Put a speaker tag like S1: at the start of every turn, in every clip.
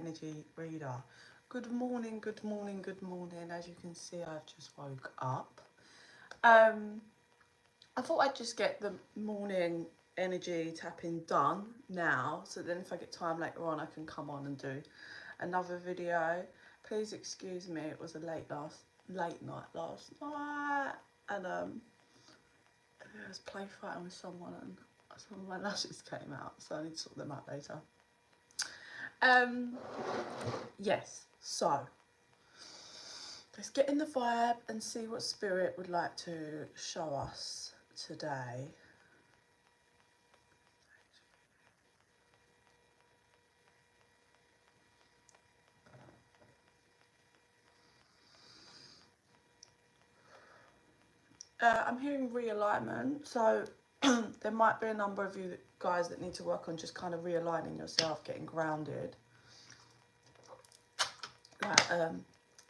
S1: energy reader. Good morning, good morning, good morning. As you can see, I've just woke up. I thought I'd just get the morning energy tapping done now, so then if I get time later on I can come on and do another video. Please excuse me, it was a late night last night, and I was play fighting with someone and some of my lashes came out, so I need to sort them out later. Yes, so let's get in the vibe and see what spirit would like to show us today. I'm hearing realignment, so there might be a number of you guys that need to work on just kind of realigning yourself, getting grounded. Like,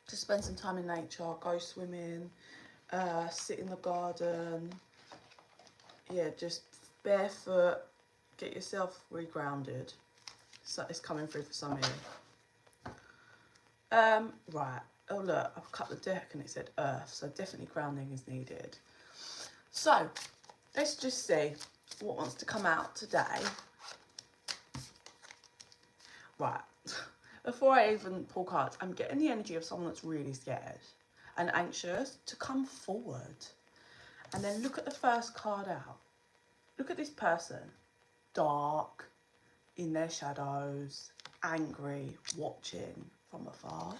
S1: just spend some time in nature, go swimming, sit in the garden. Yeah, just barefoot, get yourself regrounded. So it's coming through for some of you. Right. Oh look, I've cut the deck and it said earth, so definitely grounding is needed. So let's just see what wants to come out today. Right. Before I even pull cards, I'm getting the energy of someone that's really scared and anxious to come forward. And then look at the first card out. Look at this person. Dark, in their shadows, angry, watching from afar.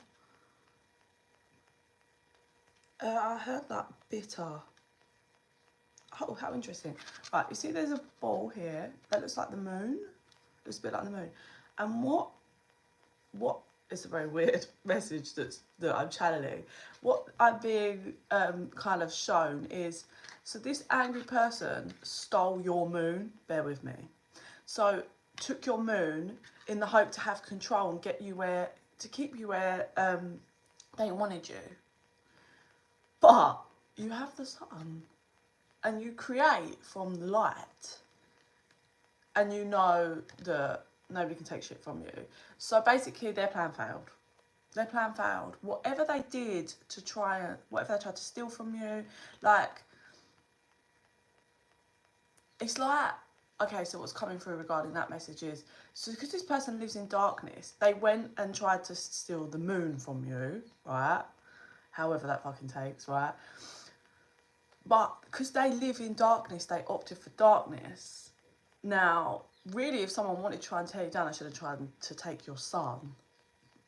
S1: I heard that bitter. Oh, how interesting. Right, you see there's a ball here that looks like the moon. Looks a bit like the moon. And what it's a very weird message that I'm channeling. What I'm being kind of shown is, so this angry person stole your moon, bear with me. So took your moon in the hope to have control and get you where, to keep you where they wanted you. But you have the sun and you create from the light, and you know that nobody can take shit from you. So basically their plan failed. Their plan failed. Whatever they did to try and, whatever they tried to steal from you, like, it's like, okay, so what's coming through regarding that message is, so because this person lives in darkness, they went and tried to steal the moon from you, right? However that fucking takes, right? But because they live in darkness, they opted for darkness. Now, really, if someone wanted to try and tear you down, I should have tried to take your sun.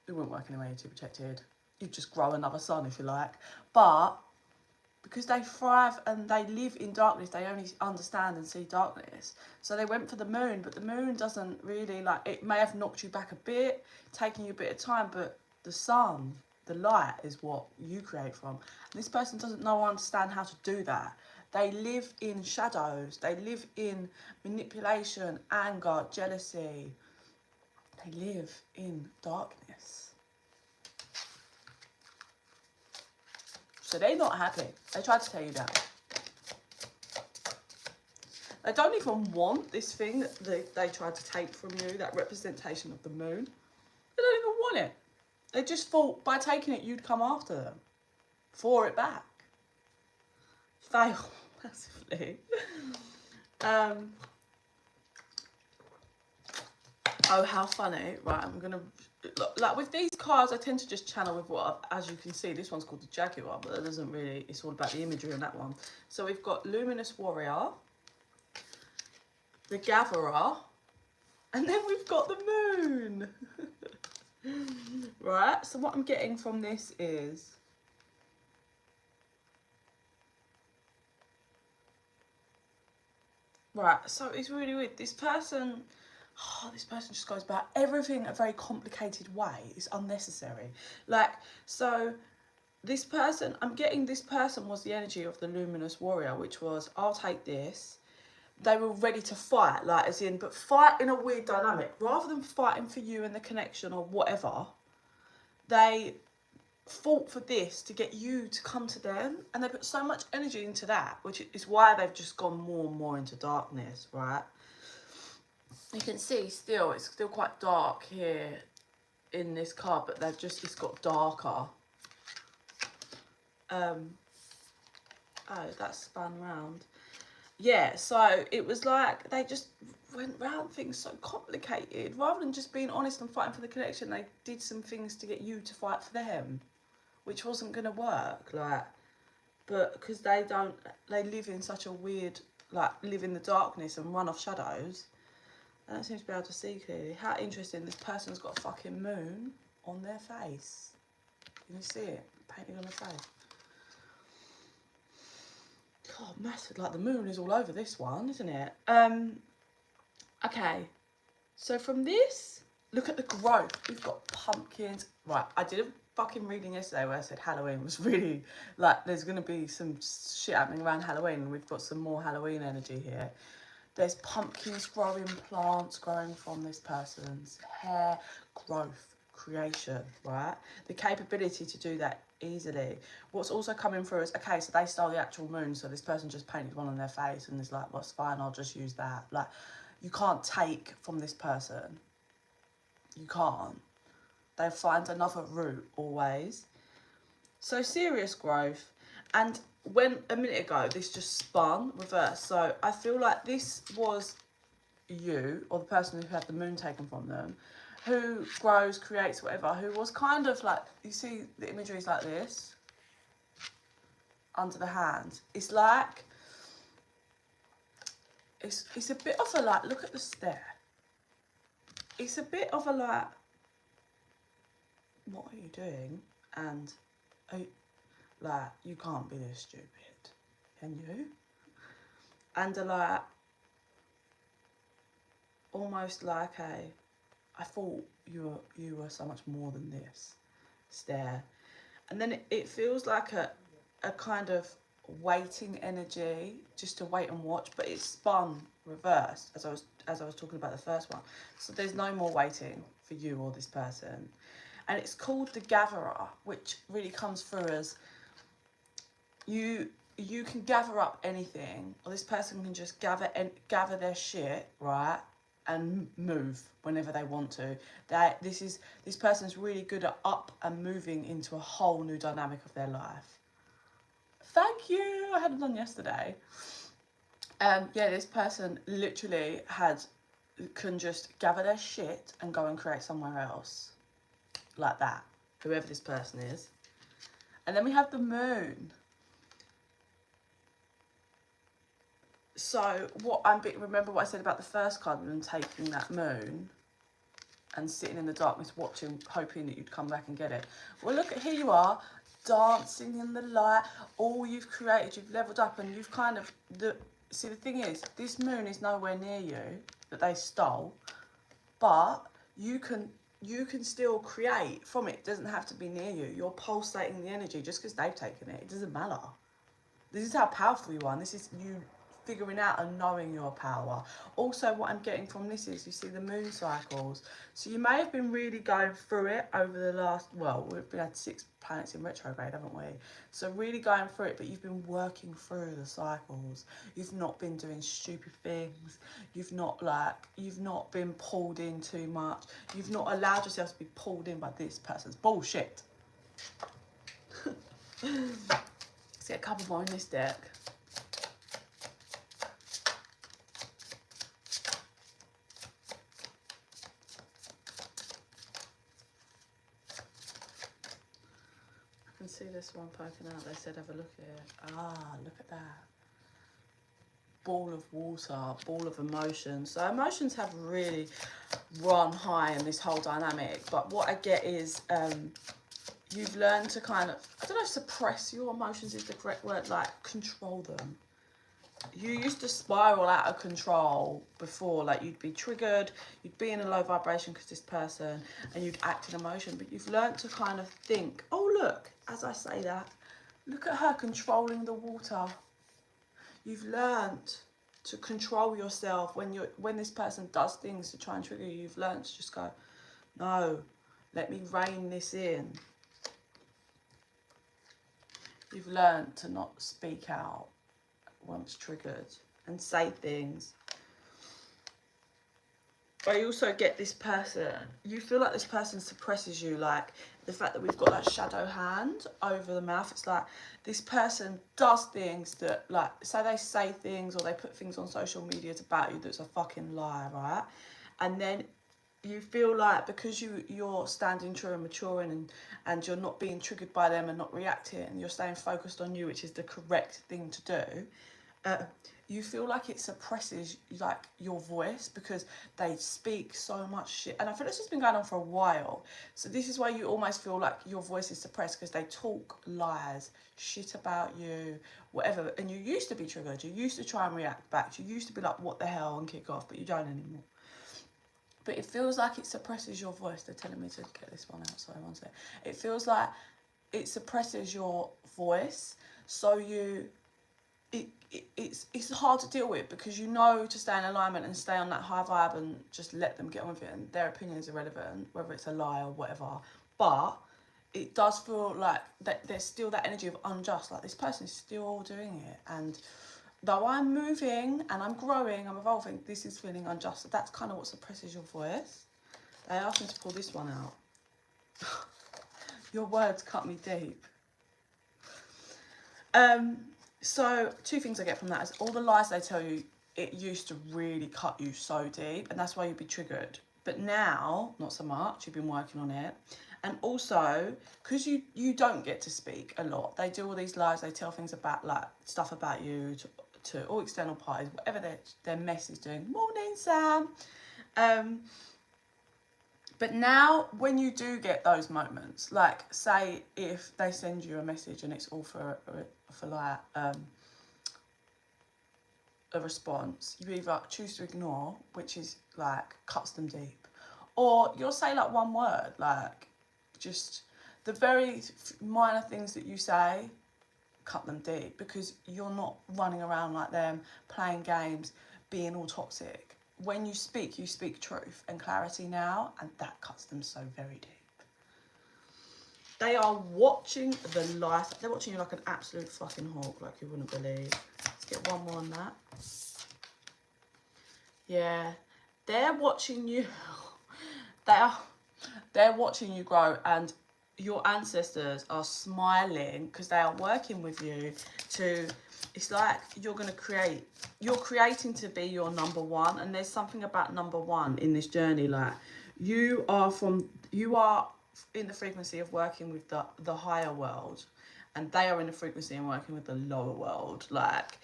S1: It wouldn't work anyway, you're too protected. You'd just grow another sun if you like. But because they thrive and they live in darkness, they only understand and see darkness. So they went for the moon, but the moon doesn't really, like, it may have knocked you back a bit, taking you a bit of time, but the sun, the light, is what you create from. And this person doesn't know or understand how to do that. They live in shadows. They live in manipulation, anger, jealousy. They live in darkness. So they're not happy. They tried to tear you down. They don't even want this thing that they tried to take from you, that representation of the moon. They don't even want it. They just thought by taking it, you'd come after them for it back. Fail massively. Oh, how funny. Right, I'm going to... Like with these cards, I tend to just channel with what, as you can see, this one's called the Jaguar, but that doesn't really, it's all about the imagery on that one. So we've got Luminous Warrior, the Gatherer, and then we've got the Moon. Right, so what I'm getting from this is, right, so it's really weird. This person just goes about everything a very complicated way. It's unnecessary. Like, so this person, I'm getting this person was the energy of the Luminous Warrior, which was, I'll take this. They were ready to fight, like, as in, but fight in a weird dynamic. Rather than fighting for you and the connection or whatever, they fought for this to get you to come to them, and they put so much energy into that, which is why they've just gone more and more into darkness, right? You can see still, it's still quite dark here in this card, but it's got darker. Oh, that spun round. Yeah, so it was like they just went round things so complicated. Rather than just being honest and fighting for the connection, they did some things to get you to fight for them, which wasn't going to work. Like, but because they live in such a weird, like, live in the darkness and run off shadows, they don't seem to be able to see clearly. How interesting, this person's got a fucking moon on their face. Can you see it? Painted on the face. God, massive. Like, the moon is all over this one, isn't it? Okay. So from this, look at the growth. We've got pumpkins. Right, I did a fucking reading yesterday where I said Halloween was really, like, there's going to be some shit happening around Halloween, and we've got some more Halloween energy here. There's pumpkins growing, plants growing from this person's hair, growth, creation, right? The capability to do that easily. What's also coming through is, okay, so they stole the actual moon, so this person just painted one on their face and is like, well, it's fine, I'll just use that. Like, you can't take from this person. You can't. They find another route always. So serious growth. And when a minute ago this just spun reverse, so I feel like this was you, or the person who had the moon taken from them, who grows, creates, whatever, who was kind of like, you see the imagery is like this under the hand. It's like, it's a bit of a, like, look at the stare. It's a bit of a, like, what are you doing? And like, you can't be this stupid, can you? And like, almost like I thought you were so much more than this stare. And then it feels like a kind of waiting energy, just to wait and watch, but it's spun reversed as I was talking about the first one. So there's no more waiting for you or this person. And it's called the gatherer, which really comes through as you can gather up anything, or this person can just gather their shit, right, and move whenever they want to. This person's really good at up and moving into a whole new dynamic of their life. Thank you. I had it done yesterday. Yeah, this person literally can just gather their shit and go and create somewhere else, like that, whoever this person is. And then we have the moon. So remember what I said about the first card and taking that moon and sitting in the darkness watching, hoping that you'd come back and get it. Well, look, here you are, dancing in the light. All you've created, you've leveled up, and you've kind of, see, the thing is, this moon is nowhere near you that they stole, but you can still create from it. It doesn't have to be near you. You're pulsating the energy just because they've taken it. It doesn't matter. This is how powerful you are, and this is you figuring out and knowing your power. Also, what I'm getting from this is, you see the moon cycles. So you may have been really going through it over the last, well, we've had 6 planets in retrograde, haven't we? So really going through it, but you've been working through the cycles. You've not been doing stupid things. You've not been pulled in too much. You've not allowed yourself to be pulled in by this person's bullshit. Let's get a couple more in this deck. I can see this one poking out. They said have a look at it. Ah, look at that. Ball of water, ball of emotions. So emotions have really run high in this whole dynamic. But what I get is you've learned to kind of, I don't know if suppress your emotions is the correct word, like control them. You used to spiral out of control before, like you'd be triggered, you'd be in a low vibration because this person, and you'd act in emotion, but you've learned to kind of think, oh look, as I say that, look at her controlling the water. You've learned to control yourself when this person does things to try and trigger you. You've learned to just go, no, let me rein this in. You've learned to not speak out once triggered and say things. I also get this person, you feel like this person suppresses you, like the fact that we've got that shadow hand over the mouth. It's like this person does things that, like, say they say things or they put things on social media about you that's a fucking lie, right? And then you feel like because you're standing true and maturing and you're not being triggered by them and not reacting, and you're staying focused on you, which is the correct thing to do, you feel like it suppresses like your voice because they speak so much shit. And I feel this has been going on for a while. So this is why you almost feel like your voice is suppressed, because they talk lies, shit about you, whatever. And you used to be triggered. You used to try and react back. You used to be like, what the hell, and kick off, but you don't anymore. But it feels like it suppresses your voice. They're telling me to get this one out. Sorry, one sec. It feels like it suppresses your voice. So it's hard to deal with, because you know to stay in alignment and stay on that high vibe and just let them get on with it, and their opinion is irrelevant, whether it's a lie or whatever. But it does feel like that there's still that energy of unjust, like this person is still doing it, and though I'm moving and I'm growing, I'm evolving, this is feeling unjust. So that's kind of what suppresses your voice. They asked me to pull this one out. Your words cut me deep. So two things I get from that is all the lies they tell you, it used to really cut you so deep, and that's why you'd be triggered. But now, not so much, you've been working on it. And also, because you don't get to speak a lot, they do all these lies, they tell things about, like, stuff about you to all external parties, whatever their mess is doing. Morning, Sam. But now, when you do get those moments, like, say if they send you a message and it's all for like a response, you either choose to ignore, which is like cuts them deep, or you'll say like one word, like just the very minor things that you say cut them deep, because you're not running around like them, playing games, being all toxic. When you speak truth and clarity now, and that cuts them so very deep. They are watching the life. They're watching you like an absolute fucking hawk, like you wouldn't believe. Let's get one more on that. Yeah, they're watching you. They're watching you grow, and your ancestors are smiling because they are working with you to. It's like you're creating to be your number one, and there's something about number one in this journey. Like you are in the frequency of working with the higher world, and they are in the frequency and working with the lower world. Like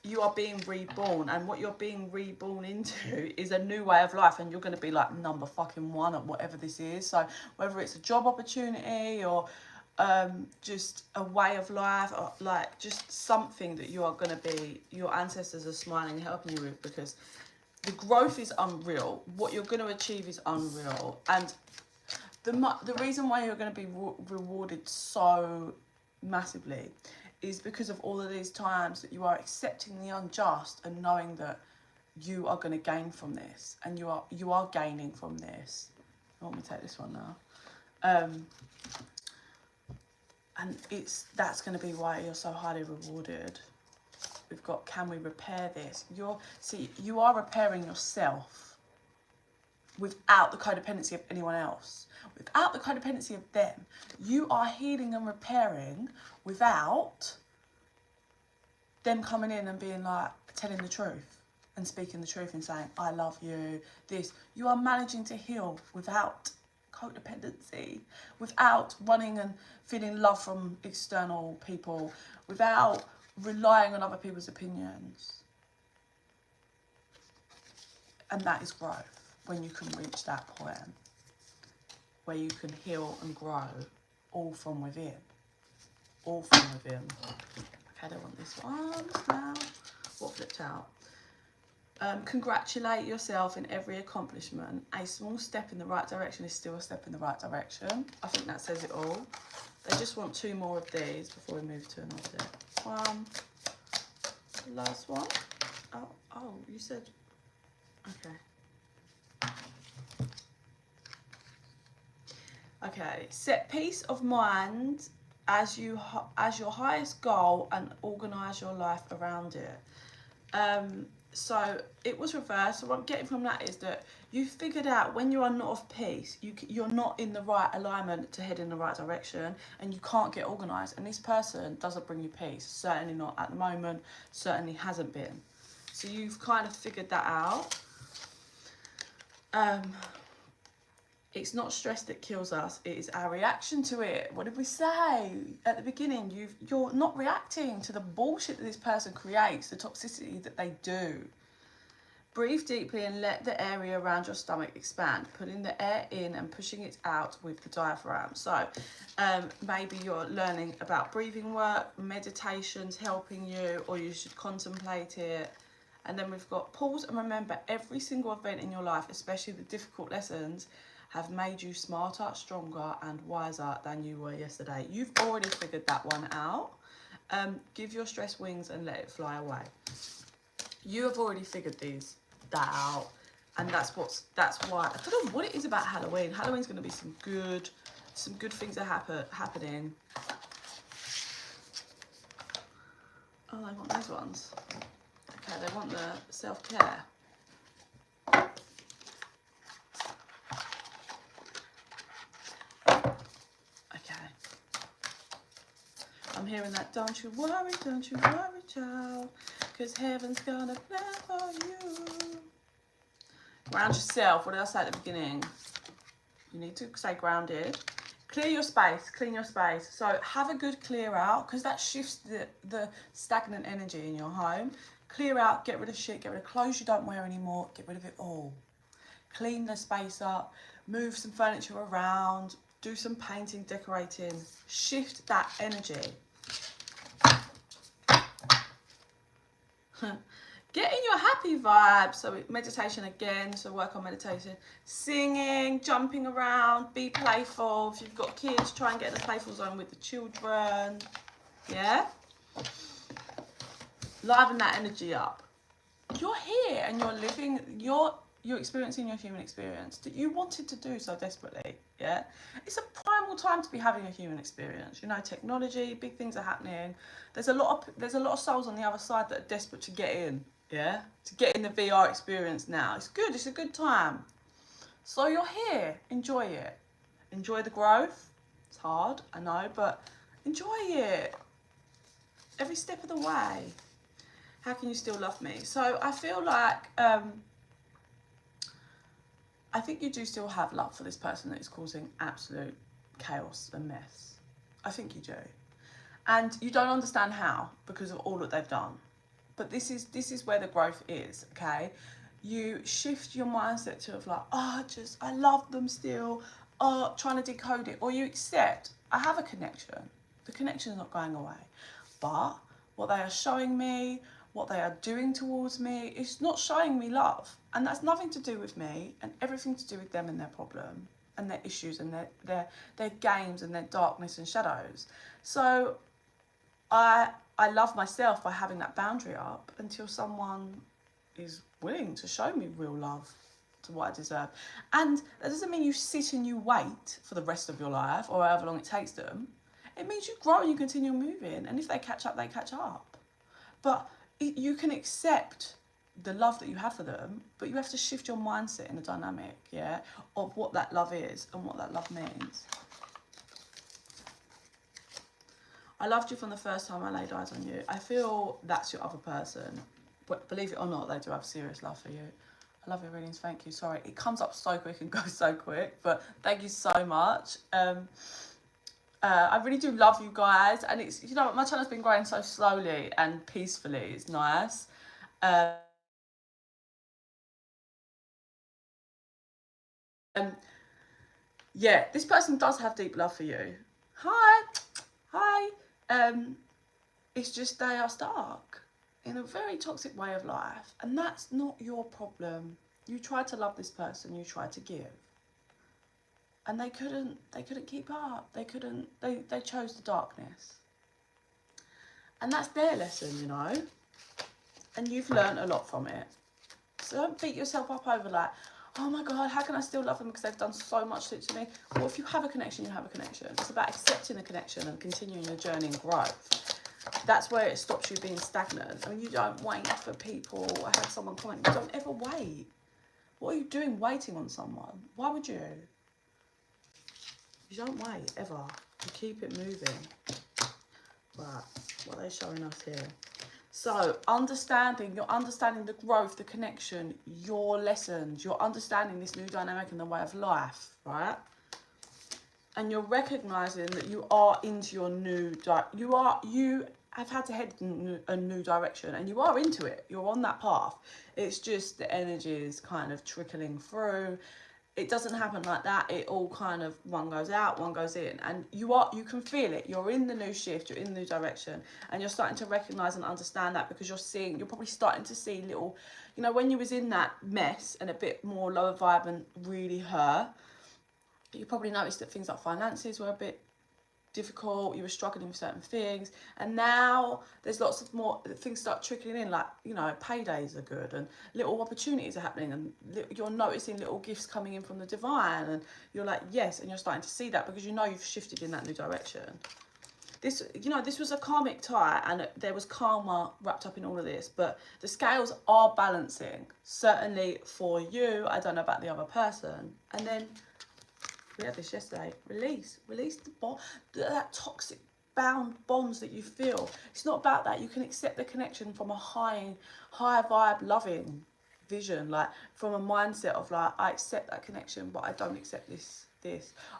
S1: you are being reborn, and what you're being reborn into is a new way of life, and you're going to be like number fucking one at whatever this is. So whether it's a job opportunity or just a way of life, or like just something that you are going to be, your ancestors are smiling, helping you with, because the growth is unreal. What you're going to achieve is unreal, and the reason why you're going to be rewarded so massively is because of all of these times that you are accepting the unjust and knowing that you are going to gain from this, and you are gaining from this. Let me take this one now. And that's going to be why you're so highly rewarded. We've got, can we repair this? You are repairing yourself without the codependency of anyone else, without the codependency of them. You are healing and repairing without them coming in and being like, telling the truth and speaking the truth and saying, I love you, this. You are managing to heal without codependency, without running and feeling love from external people, without relying on other people's opinions. And that is growth, when you can reach that point where you can heal and grow all from within. All from within. Okay, I don't want this one now. What flipped out? Congratulate yourself in every accomplishment. A small step in the right direction is still a step in the right direction. I think that says it all. They just want 2 more of these before we move to another one. Last one. Oh, you said... Okay. Okay, set peace of mind as your highest goal and organise your life around it. So it was reversed. So what I'm getting from that is that you figured out when you are not of peace, you're not in the right alignment to head in the right direction, and you can't get organised. And this person doesn't bring you peace. Certainly not at the moment. Certainly hasn't been. So you've kind of figured that out. It's not stress that kills us. It is our reaction to it. What did we say at the beginning? You're not reacting to the bullshit that this person creates, the toxicity that they do. Breathe deeply and let the area around your stomach expand, putting the air in and pushing it out with the diaphragm. So maybe you're learning about breathing work, meditations helping you, or you should contemplate it. And then we've got pause and remember every single event in your life, especially the difficult lessons, have made you smarter, stronger and wiser than you were yesterday. You've already figured that one out. Give your stress wings and let it fly away. You have already figured that out, and that's why I don't know what it is about Halloween. Halloween's going to be some good things are happening. Oh, they want those ones. Okay, they want the self-care. I'm hearing that, don't you worry, child, because heaven's gonna plan for you. Ground yourself. What did I say at the beginning? You need to stay grounded. Clear your space, clean your space. So have a good clear out, because that shifts the stagnant energy in your home. Clear out, get rid of shit, get rid of clothes you don't wear anymore, get rid of it all. Clean the space up, move some furniture around, do some painting, decorating, shift that energy. Get in your happy vibe. So meditation again, so work on meditation. Singing, jumping around, be playful. If you've got kids, try and get in the playful zone with the children. Yeah? Liven that energy up. You're here and you're living, you're experiencing your human experience that you wanted to do so desperately. Yeah? It's a primal time to be having a human experience. You know, technology, big things are happening. There's a lot of souls on the other side that are desperate to get in. Yeah, to get in the VR experience now. It's good, it's a good time. So you're here, enjoy it. Enjoy the growth. It's hard, I know, but enjoy it. Every step of the way. How can you still love me? So I feel like, I think you do still have love for this person that is causing absolute chaos and mess. I think you do. And you don't understand how, because of all that they've done. But this is where the growth is, okay? You shift your mindset to like, I love them still, trying to decode it. Or you accept, I have a connection. The connection is not going away. But what they are showing me, what they are doing towards me, is not showing me love. And that's nothing to do with me and everything to do with them and their problem and their issues and their games and their darkness and shadows. So I love myself by having that boundary up until someone is willing to show me real love to what I deserve. And that doesn't mean you sit and you wait for the rest of your life or however long it takes them. It means you grow and you continue moving. And if they catch up, they catch up. But you can accept the love that you have for them, but you have to shift your mindset in the dynamic, yeah, of what that love is and what that love means. I loved you from the first time I laid eyes on you. I feel that's your other person. But believe it or not, they do have serious love for you. I love your readings, thank you. Sorry, it comes up so quick and goes so quick, but thank you so much. I really do love you guys. And it's, you know, my channel's been growing so slowly and peacefully. It's nice. Yeah, this person does have deep love for you. Hi. It's just they are stuck in a very toxic way of life, and that's not your problem. You tried to love this person, you tried to give, and they couldn't keep up. They chose the darkness, and that's their lesson, you know, and you've learned a lot from it. So don't beat yourself up over like, oh my God, how can I still love them because they've done so much to me? Well, if you have a connection, you have a connection. It's about accepting the connection and continuing your journey and growth. That's where it stops you being stagnant. I mean, you don't wait for people. I had someone comment, you don't ever wait. What are you doing waiting on someone? Why would you? You don't wait, ever. You keep it moving. Right, what are they showing us here? So, you're understanding the growth, the connection, your lessons, you're understanding this new dynamic and the way of life, right? And you're recognizing that you are into your new, you have had to head in a new direction and you are into it. You're on that path. It's just the energy is kind of trickling through. It doesn't happen like that. It all kind of, one goes out, one goes in, and you can feel it. You're in the new shift, you're in the new direction, and you're starting to recognize and understand that, because you're probably starting to see little, you know, when you was in that mess and a bit more lower vibe and really hurt, you probably noticed that things like finances were a bit difficult, you were struggling with certain things, and now there's lots of more things start trickling in, like, you know, paydays are good and little opportunities are happening, and you're noticing little gifts coming in from the divine, and you're like, yes, and you're starting to see that because you know you've shifted in that new direction. This, you know, this was a karmic tie, and there was karma wrapped up in all of this, but the scales are balancing, certainly for you. I don't know about the other person. And then we had this yesterday. Release that toxic bound bonds that you feel. It's not about that. You can accept the connection from a high vibe, loving vision, like from a mindset of like, I accept that connection, but I don't accept this.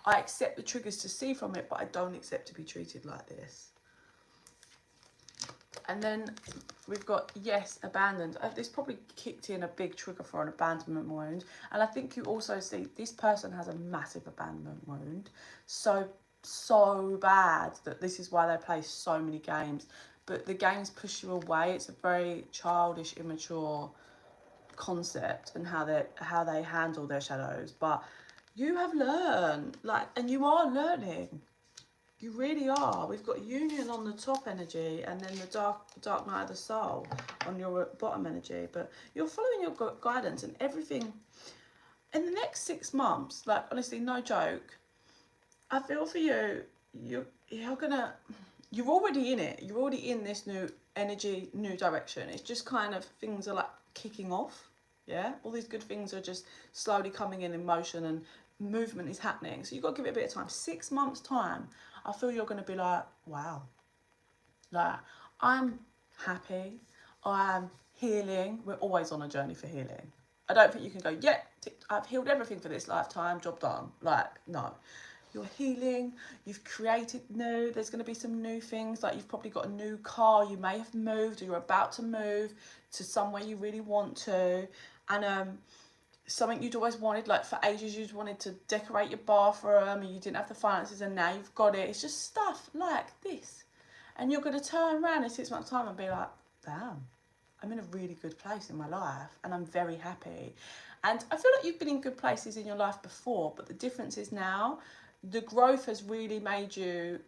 S1: I accept the triggers to see from it, but I don't accept to be treated like this. And then we've got, yes, abandoned. This probably kicked in a big trigger for an abandonment wound. And I think you also see this person has a massive abandonment wound. So bad that this is why they play so many games. But the games push you away. It's a very childish, immature concept, and how they handle their shadows. But you have learned, like, and you are learning. You really are. We've got union on the top energy, and then the dark night of the soul on your bottom energy. But you're following your guidance, and everything in the next 6 months, like, honestly, no joke, I feel for you, you're already in it. You're already in this new energy, new direction. It's just kind of, things are like kicking off. Yeah, all these good things are just slowly coming in motion, and movement is happening. So you've got to give it a bit of time. 6 months time, I feel you're going to be like, wow, like, I'm happy, I'm healing. We're always on a journey for healing. I don't think you can go, yeah, I've healed everything for this lifetime, job done. Like, no. You're healing, you've created new, there's going to be some new things, like you've probably got a new car, you may have moved, or you're about to move to somewhere you really want to, and something you'd always wanted, like for ages you'd wanted to decorate your bathroom and you didn't have the finances, and now you've got it. It's just stuff like this, and you're going to turn around in 6 months time and be like, damn, I'm in a really good place in my life and I'm very happy. And I feel like you've been in good places in your life before, but the difference is now the growth has really made you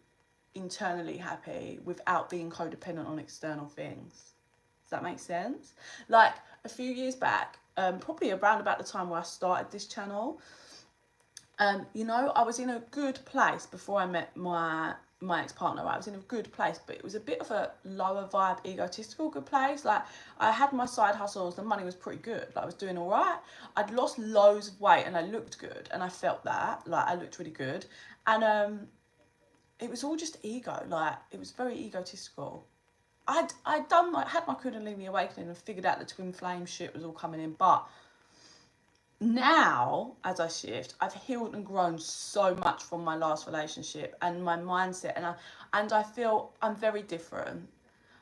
S1: internally happy without being codependent on external things. Does that make sense? Like a few years back, probably around about the time where I started this channel, you know, I was in a good place before I met my ex-partner. I was in a good place, but it was a bit of a lower vibe, egotistical good place. Like, I had my side hustles, the money was pretty good, like I was doing all right. I'd lost loads of weight and I looked good, and I felt that, like, I looked really good. And it was all just ego, like, it was very egotistical. I'd had my Kundalini awakening and figured out the twin flame shit was all coming in, but now, as I shift, I've healed and grown so much from my last relationship and my mindset, and I feel I'm very different.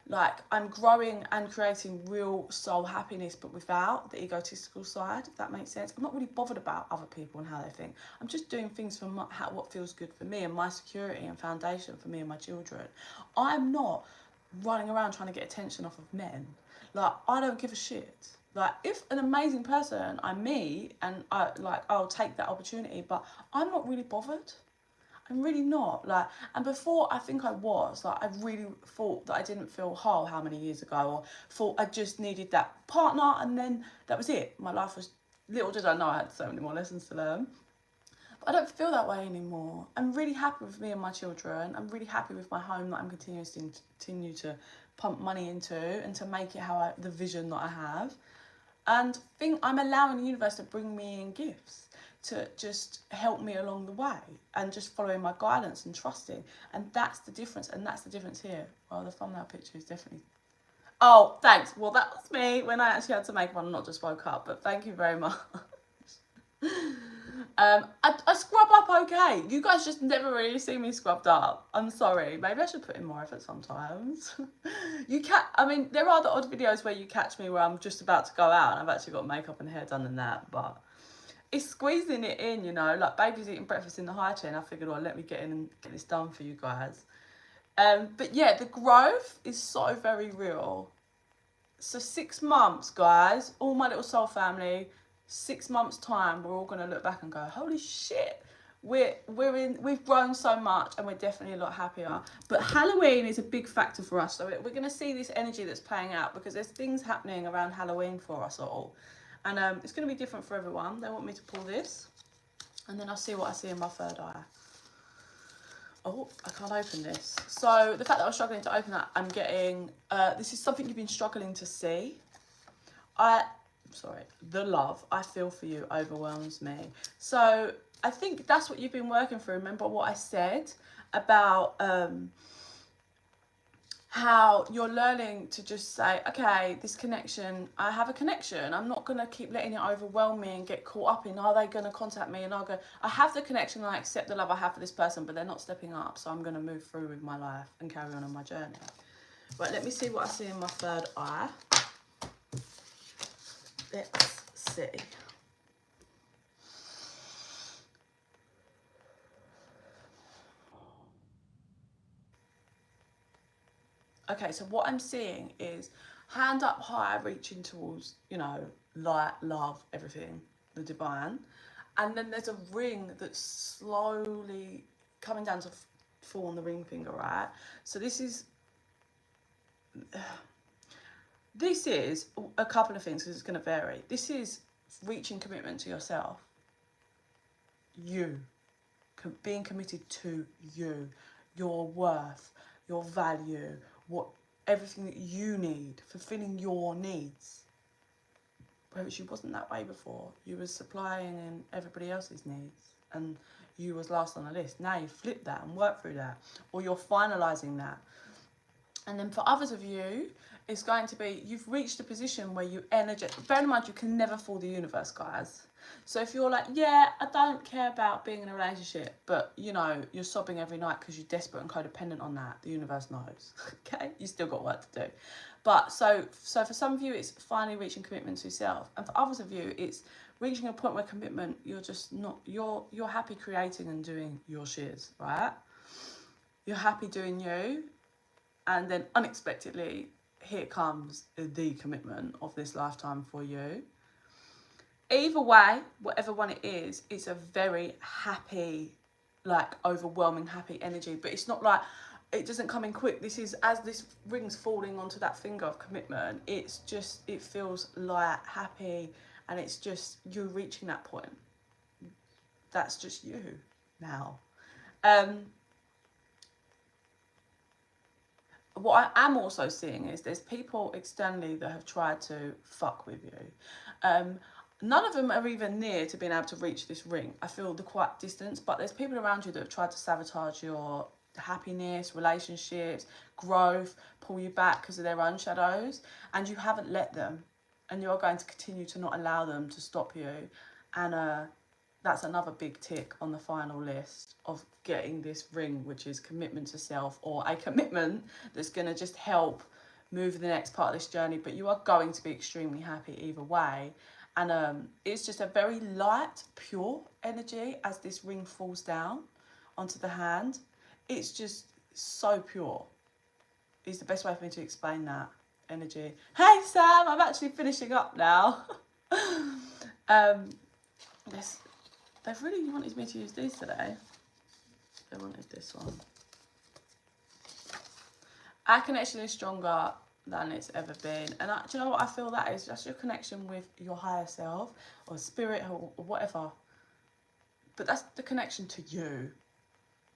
S1: Like, I'm growing and creating real soul happiness, but without the egotistical side, if that makes sense. I'm not really bothered about other people and how they think. I'm just doing things for what feels good for me and my security and foundation for me and my children. I'm not running around trying to get attention off of men. Like, I don't give a shit. Like, if an amazing person I meet, and I'll take that opportunity, but I'm not really bothered. I'm really not. Like, and before, I think I was. Like, I really thought that I didn't feel whole how many years ago, or thought I just needed that partner, and then that was it. My life was, little did I know I had so many more lessons to learn. But I don't feel that way anymore. I'm really happy with me and my children. I'm really happy with my home that I'm continue to pump money into and to make it the vision that I have. And I'm allowing the universe to bring me in gifts to just help me along the way and just following my guidance and trusting. And that's the difference. And that's the difference here. Well, the thumbnail picture is definitely... Oh, thanks. Well, that was me when I actually had to make one, not just woke up. But thank you very much. I scrub up okay. You guys just never really see me scrubbed up. I'm sorry. Maybe I should put in more effort sometimes. I mean, there are the odd videos where you catch me where I'm just about to go out and I've actually got makeup and hair done and that, but it's squeezing it in, you know, like baby's eating breakfast in the high chair and I figured, well, let me get in and get this done for you guys. But yeah, the growth is so very real. So 6 months, guys, all my little soul family, 6 months time, we're all going to look back and go, holy shit, we've grown so much and we're definitely a lot happier. But Halloween is a big factor for us. So we're going to see this energy that's playing out because there's things happening around Halloween for us all. And it's going to be different for everyone. They want me to pull this and then I'll see what I see in my third eye. Oh, I can't open this. So the fact that I was struggling to open that, I'm getting, this is something you've been struggling to see. The love I feel for you overwhelms me. So I think that's what you've been working through. Remember what I said about how you're learning to just say, okay, this connection, I have a connection. I'm not going to keep letting it overwhelm me and get caught up in, are they going to contact me? And I'll go, I have the connection and I accept the love I have for this person, but they're not stepping up. So I'm going to move through with my life and carry on my journey. Right, let me see what I see in my third eye. Let's see. Okay, so what I'm seeing is hand up high, reaching towards, you know, light, love, everything, the divine. And then there's a ring that's slowly coming down to fall on the ring finger, right? So this is a couple of things because it's going to vary. This is reaching commitment to yourself. You. Being committed to you. Your worth. Your value. Everything that you need. Fulfilling your needs. Whereas you wasn't that way before. You was supplying in everybody else's needs. And you was last on the list. Now you flip that and work through that. Or you're finalising that. And then for others of you, it's going to be, you've reached a position where you bear in mind, you can never fool the universe, guys. So if you're like, yeah, I don't care about being in a relationship, but, you know, you're sobbing every night because you're desperate and codependent on that, the universe knows, okay? You still got work to do. But so for some of you, it's finally reaching commitment to yourself. And for others of you, it's reaching a point where commitment, you're just not, you're happy creating and doing your shiz, right? You're happy doing you. And then unexpectedly, here comes the commitment of this lifetime for you. Either way, whatever one it is, it's a very happy, like overwhelming happy energy. But it's not like, it doesn't come in quick. This is, as this ring's falling onto that finger of commitment, it's just, it feels light, happy, and it's just, you're reaching that point. That's just you now. What I am also seeing is there's people externally that have tried to fuck with you. None of them are even near to being able to reach this ring. I feel the quiet distance, but there's people around you that have tried to sabotage your happiness, relationships, growth, pull you back because of their own shadows, and you haven't let them, and you're going to continue to not allow them to stop you. And that's another big tick on the final list of getting this ring, which is commitment to self, or a commitment that's going to just help move the next part of this journey. But you are going to be extremely happy either way. And it's just a very light, pure energy as this ring falls down onto the hand. It's just so pure. Is the best way for me to explain that energy. Hey Sam, I'm actually finishing up now. They've really wanted me to use these today. They wanted this one. Our connection is stronger than it's ever been. And do you know what I feel that is? That's your connection with your higher self or spirit or whatever. But that's the connection to you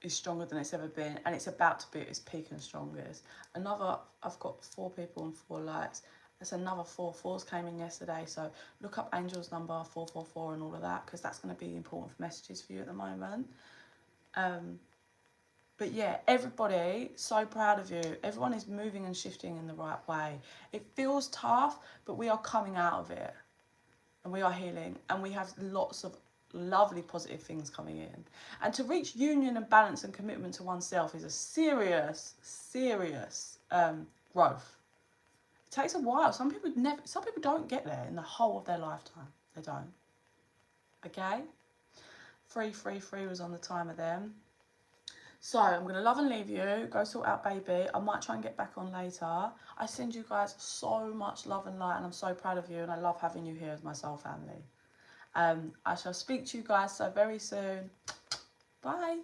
S1: is stronger than it's ever been, and it's about to be at its peak and strongest. I've got 4 people and 4 lights. There's another 4 4s came in yesterday, so look up Angel's number 444 and all of that, because that's going to be important for messages for you at the moment. But yeah, everybody, so proud of you. Everyone is moving and shifting in the right way. It feels tough, but we are coming out of it, and we are healing, and we have lots of lovely positive things coming in. And to reach union and balance and commitment to oneself is a serious growth. It takes a while. Some people don't get there in the whole of their lifetime. They don't. Okay? 333 was on the timer then. So I'm going to love and leave you. Go sort out baby. I might try and get back on later. I send you guys so much love and light, and I'm so proud of you, and I love having you here as my soul family. I shall speak to you guys so very soon. Bye.